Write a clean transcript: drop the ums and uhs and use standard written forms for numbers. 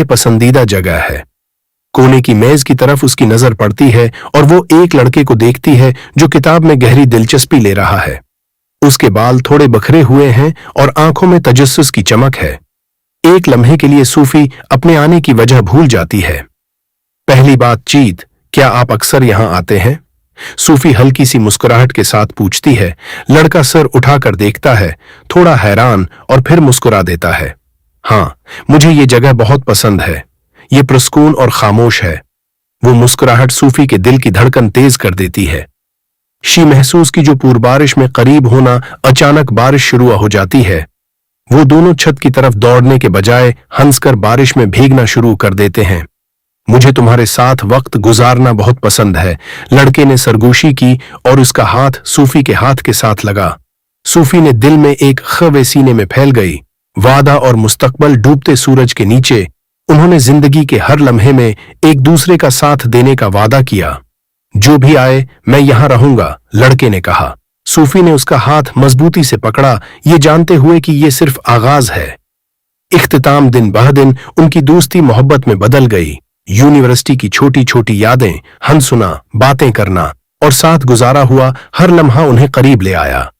ये पसंदीदा जगह है। कोने की मेज की तरफ उसकी नजर पड़ती है और वो एक लड़के को देखती है जो किताब में गहरी दिलचस्पी ले रहा है। उसके बाल थोड़े बखरे हुए हैं और आंखों में तजस्सुस की चमक है। एक लम्हे के लिए सूफी अपने आने की वजह भूल जाती है। पहली बातचीत, क्या आप अक्सर यहां आते हैं? सूफी हल्की सी मुस्कुराहट के साथ पूछती है। लड़का सर उठाकर देखता है, थोड़ा हैरान, और फिर मुस्कुरा देता है। हाँ, मुझे ये जगह बहुत पसंद है। ये पुरस्कून और खामोश है। वो मुस्कुराहट सूफी के दिल की धड़कन तेज कर देती है। शी महसूस की जो पूर्व बारिश में करीब होना, अचानक बारिश शुरू हो जाती है। वो दोनों छत की तरफ दौड़ने के बजाय हंसकर बारिश में भीगना शुरू कर देते हैं। मुझे तुम्हारे साथ वक्त गुजारना बहुत पसंद है। लड़के ने सरगोशी की और उसका हाथ सूफी के हाथ के साथ लगा। सूफी ने दिल में एक ख्वे सीने में फैल गई। वादा और मुस्तकबल डूबते सूरज के नीचे उन्होंने जिंदगी के हर लम्हे में एक दूसरे का साथ देने का वादा किया। जो भी आए मैं यहां रहूंगा, लड़के ने कहा। सूफी ने उसका हाथ मजबूती से पकड़ा, ये जानते हुए कि ये सिर्फ आगाज है। इख्तिताम दिन बह दिन उनकी दोस्ती मोहब्बत में बदल गई। यूनिवर्सिटी की छोटी छोटी यादें, हंसना, बातें करना और साथ गुजारा हुआ हर लम्हा उन्हें करीब ले आया।